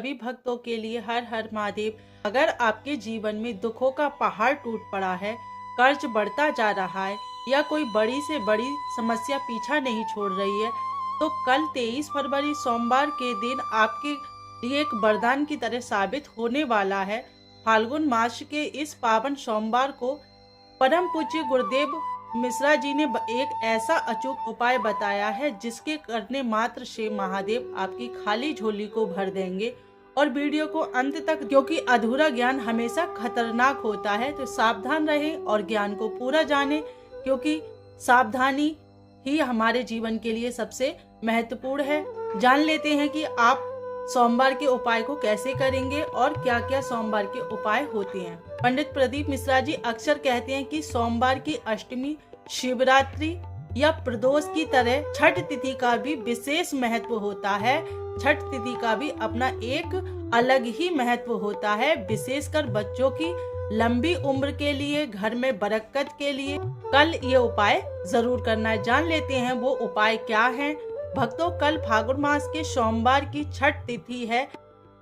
सभी भक्तों के लिए हर हर महादेव। अगर आपके जीवन में दुखों का पहाड़ टूट पड़ा है, कर्ज बढ़ता जा रहा है या कोई बड़ी से बड़ी समस्या पीछा नहीं छोड़ रही है, तो कल 23 फरवरी सोमवार के दिन आपके लिए एक वरदान की तरह साबित होने वाला है। फाल्गुन मास के इस पावन सोमवार को परम पूज्य गुरुदेव मिश्रा जी ने एक ऐसा अचूक उपाय बताया है जिसके करने मात्र से महादेव आपकी खाली झोली को भर देंगे। और वीडियो को अंत तक, क्योंकि अधूरा ज्ञान हमेशा खतरनाक होता है, तो सावधान रहें और ज्ञान को पूरा जानें, क्योंकि सावधानी ही हमारे जीवन के लिए सबसे महत्वपूर्ण है। जान लेते हैं कि आप सोमवार के उपाय को कैसे करेंगे और क्या क्या सोमवार के उपाय होते हैं। पंडित प्रदीप मिश्रा जी अक्सर कहते हैं कि सोमवार की अष्टमी, शिवरात्रि या प्रदोष की तरह छठ तिथि का भी विशेष महत्व होता है। छठ तिथि का भी अपना एक अलग ही महत्व होता है, विशेषकर बच्चों की लंबी उम्र के लिए, घर में बरकत के लिए। कल ये उपाय जरूर करना है। जान लेते हैं वो उपाय क्या है। भक्तों, कल फाल्गुन मास के सोमवार की छठ तिथि है।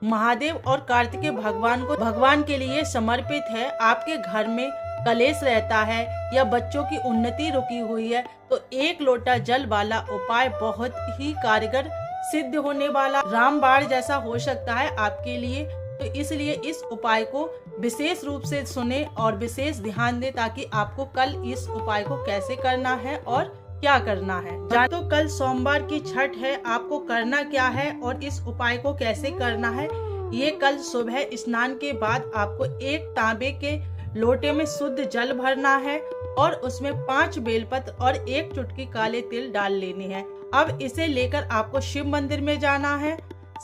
महादेव और कार्तिकेय भगवान के लिए समर्पित है। आपके घर में कलेश रहता है या बच्चों की उन्नति रुकी हुई है, तो एक लोटा जल वाला उपाय बहुत ही कारगर सिद्ध होने वाला, रामबाण जैसा हो सकता है आपके लिए। तो इसलिए इस उपाय को विशेष रूप से सुने और विशेष ध्यान दें, ताकि आपको कल इस उपाय को कैसे करना है और क्या करना है। तो कल सोमवार की छठ है, आपको करना क्या है और इस उपाय को कैसे करना है, ये कल सुबह स्नान के बाद आपको एक तांबे के लोटे में शुद्ध जल भरना है और उसमें 5 बेलपत्र और 1 चुटकी काले तिल डाल लेने हैं। अब इसे लेकर आपको शिव मंदिर में जाना है।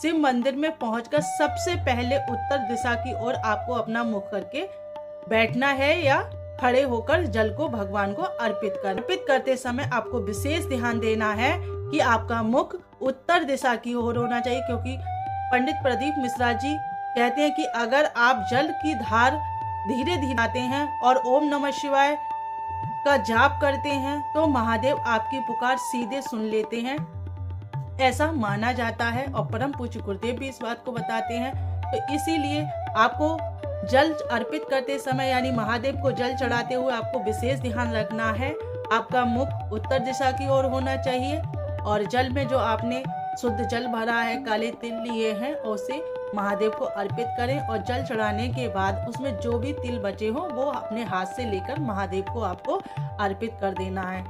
शिव मंदिर में पहुंचकर सबसे पहले उत्तर दिशा की ओर आपको अपना मुख करके बैठना है या खड़े होकर जल को भगवान को अर्पित करते समय आपको विशेष ध्यान देना है कि आपका मुख उत्तर दिशा की ओर होना चाहिए, क्योंकि पंडित प्रदीप मिश्रा जी कहते हैं कि अगर आप जल की धार धीरे धीरे आते हैं और ओम नमः शिवाय का जाप करते हैं, तो महादेव आपकी पुकार सीधे सुन लेते हैं, ऐसा माना जाता है। और परम पूज्य गुरुदेव भी इस बात को बताते हैं। तो इसीलिए आपको जल अर्पित करते समय यानी महादेव को जल चढ़ाते हुए आपको विशेष ध्यान रखना है। आपका मुख उत्तर दिशा की ओर होना चाहिए और जल में जो आपने शुद्ध जल भरा है, काले तिल लिए हैं, उसे महादेव को अर्पित करें। और जल चढ़ाने के बाद उसमें जो भी तिल बचे हो वो अपने हाथ से लेकर महादेव को आपको अर्पित कर देना है।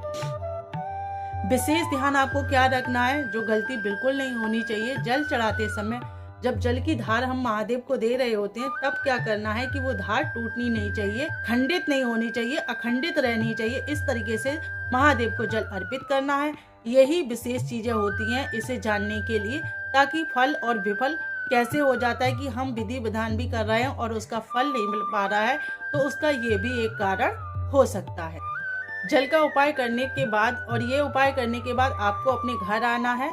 विशेष ध्यान आपको क्या रखना है, जो गलती बिल्कुल नहीं होनी चाहिए, जल चढ़ाते समय जब जल की धार हम महादेव को दे रहे होते हैं, तब क्या करना है कि वो धार टूटनी नहीं चाहिए, खंडित नहीं होनी चाहिए, अखंडित रहनी चाहिए। इस तरीके से महादेव को जल अर्पित करना है। यही विशेष चीजें होती हैं इसे जानने के लिए, ताकि फल और विफल कैसे हो जाता है कि हम विधि विधान भी कर रहे हैं और उसका फल नहीं मिल पा रहा है, तो उसका ये भी एक कारण हो सकता है। जल का उपाय करने के बाद और ये उपाय करने के बाद आपको अपने घर आना है।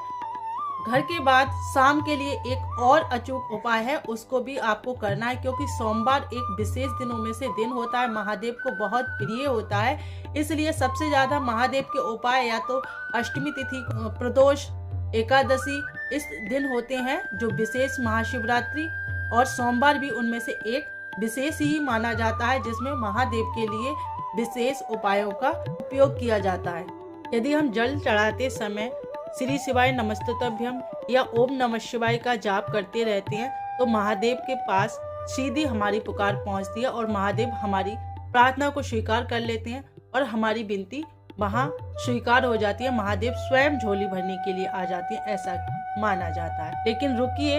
घर के बाद शाम के लिए एक और अचूक उपाय है, उसको भी आपको करना है, क्योंकि सोमवार एक विशेष दिनों में से दिन होता है, महादेव को बहुत प्रिय होता है। इसलिए सबसे ज्यादा महादेव के उपाय या तो अष्टमी तिथि, प्रदोष, एकादशी इस दिन होते हैं, जो विशेष महाशिवरात्रि और सोमवार भी उनमें से एक विशेष ही माना जाता है, जिसमें महादेव के लिए विशेष उपायों का उपयोग किया जाता है। यदि हम जल चढ़ाते समय श्री शिवाय नमस्तुभ्यम या ओम नमः शिवाय का जाप करते रहते हैं, तो महादेव के पास सीधी हमारी पुकार पहुंचती है और महादेव हमारी प्रार्थना को स्वीकार कर लेते हैं और हमारी विनती वहां स्वीकार हो जाती है। महादेव स्वयं झोली भरने के लिए आ जाते हैं, ऐसा माना जाता है। लेकिन रुकिए,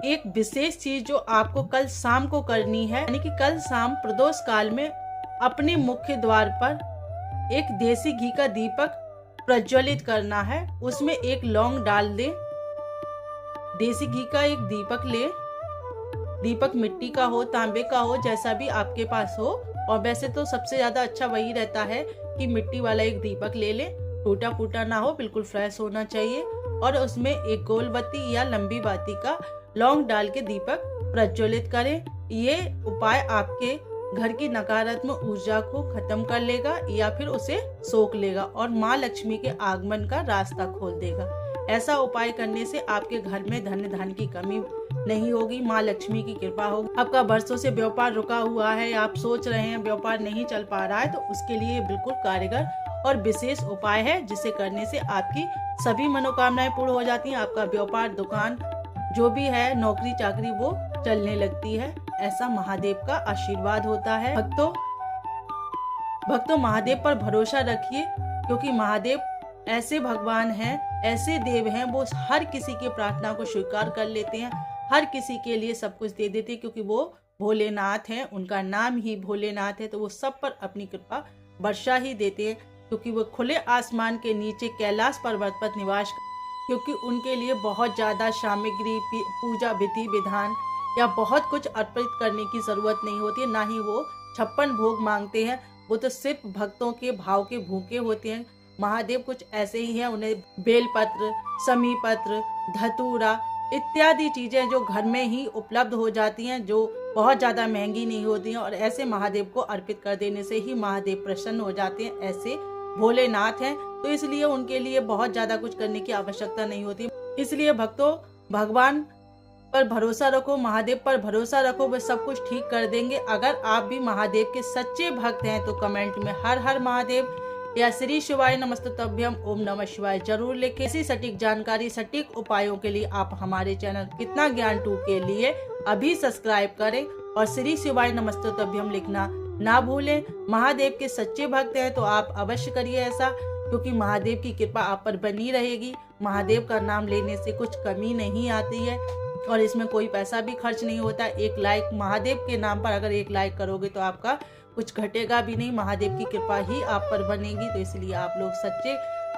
एक विशेष चीज जो आपको कल शाम को करनी है, यानी कि कल शाम प्रदोष काल में अपने मुख्य द्वार पर एक देसी घी का दीपक प्रज्वलित करना है। उसमें एक लौंग डाल दे, देसी घी का एक दीपक ले, दीपक मिट्टी का हो, तांबे का हो, जैसा भी आपके पास हो। और वैसे तो सबसे ज्यादा अच्छा वही रहता है कि मिट्टी वाला एक दीपक ले ले, टूटा फूटा ना हो, बिल्कुल फ्रेश होना चाहिए। और उसमें एक गोल बत्ती या लंबी बाती का लौंग डाल के दीपक प्रज्वलित करें। ये उपाय आपके घर की नकारात्मक ऊर्जा को खत्म कर लेगा या फिर उसे सोख लेगा और माँ लक्ष्मी के आगमन का रास्ता खोल देगा। ऐसा उपाय करने से आपके घर में धन धान्य की कमी नहीं होगी, माँ लक्ष्मी की कृपा होगी। आपका बरसों से व्यापार रुका हुआ है, आप सोच रहे हैं व्यापार नहीं चल पा रहा है, तो उसके लिए बिल्कुल कारगर और विशेष उपाय है, जिसे करने से आपकी सभी मनोकामनाएं पूर्ण हो जाती हैं। आपका व्यापार, दुकान, जो भी है, नौकरी चाकरी, वो चलने लगती है। ऐसा महादेव का आशीर्वाद होता है। भक्तों महादेव पर भरोसा रखिए, क्योंकि महादेव ऐसे भगवान हैं, ऐसे देव हैं, वो हर किसी की प्रार्थना को स्वीकार कर लेते हैं, हर किसी के लिए सब कुछ दे देते हैं, क्योंकि वो भोलेनाथ हैं, उनका नाम ही भोलेनाथ है। तो वो सब पर अपनी कृपा वर्षा ही देते हैं, क्योंकि वो खुले आसमान के नीचे कैलाश पर्वत पर निवास, क्योंकि उनके लिए बहुत ज़्यादा सामग्री, पूजा विधि विधान या बहुत कुछ अर्पित करने की ज़रूरत नहीं होती है, ना ही वो 56 भोग मांगते हैं। वो तो सिर्फ भक्तों के भाव के भूखे होते हैं। महादेव कुछ ऐसे ही हैं, उन्हें बेलपत्र, समी पत्र, धतूरा इत्यादि चीज़ें जो घर में ही उपलब्ध हो जाती हैं, जो बहुत ज़्यादा महंगी नहीं होती हैं, और ऐसे महादेव को अर्पित कर देने से ही महादेव प्रसन्न हो जाते हैं। ऐसे भोलेनाथ हैं, तो इसलिए उनके लिए बहुत ज़्यादा कुछ करने की आवश्यकता नहीं होती। इसलिए भक्तों, भगवान पर भरोसा रखो, महादेव पर भरोसा रखो, वे सब कुछ ठीक कर देंगे। अगर आप भी महादेव के सच्चे भक्त हैं तो कमेंट में हर हर महादेव या श्री शिवाय नमस्तुभ्यम ओम नमः शिवाय जरूर लिखें। इसी सटीक जानकारी, सटीक उपायों के लिए आप हमारे चैनल कितना ज्ञान 2 के लिए अभी सब्सक्राइब करें और श्री शिवाय नमस्तुभ्यम लिखना ना भूलें। महादेव के सच्चे भक्त हैं तो आप अवश्य करिए ऐसा, क्योंकि महादेव की कृपा आप पर बनी रहेगी। महादेव का नाम लेने से कुछ कमी नहीं आती है, और इसमें कोई पैसा भी खर्च नहीं होता। एक लाइक महादेव के नाम पर अगर एक लाइक करोगे तो आपका कुछ घटेगा भी नहीं, महादेव की कृपा ही आप पर बनेगी। तो इसलिए आप लोग सच्चे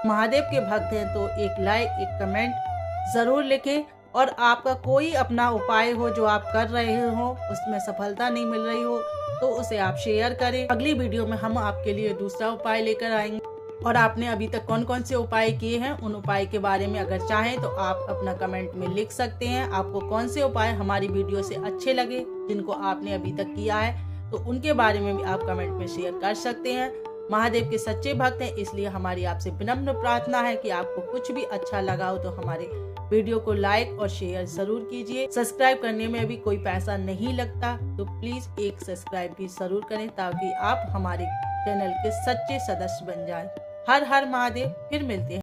महादेव के भक्त हैं तो एक लाइक, एक कमेंट जरूर लिखें। और आपका कोई अपना उपाय हो जो आप कर रहे हो, उसमें सफलता नहीं मिल रही हो, तो उसे आप शेयर करें। अगली वीडियो में हम आपके लिए दूसरा उपाय लेकर आएंगे। और आपने अभी तक कौन कौन से उपाय किए हैं, उन उपाय के बारे में अगर चाहें तो आप अपना कमेंट में लिख सकते हैं। आपको कौन से उपाय हमारी वीडियो से अच्छे लगे, जिनको आपने अभी तक किया है, तो उनके बारे में भी आप कमेंट में शेयर कर सकते हैं। महादेव के सच्चे भक्त हैं, इसलिए हमारी आपसे विनम्र प्रार्थना है कि आपको कुछ भी अच्छा लगा हो तो हमारे वीडियो को लाइक और शेयर जरूर कीजिए। सब्सक्राइब करने में भी कोई पैसा नहीं लगता, तो प्लीज एक सब्सक्राइब भी जरूर करें, ताकि आप हमारे चैनल के सच्चे सदस्य बन जाएं। हर हर महादेव। फिर मिलते हैं।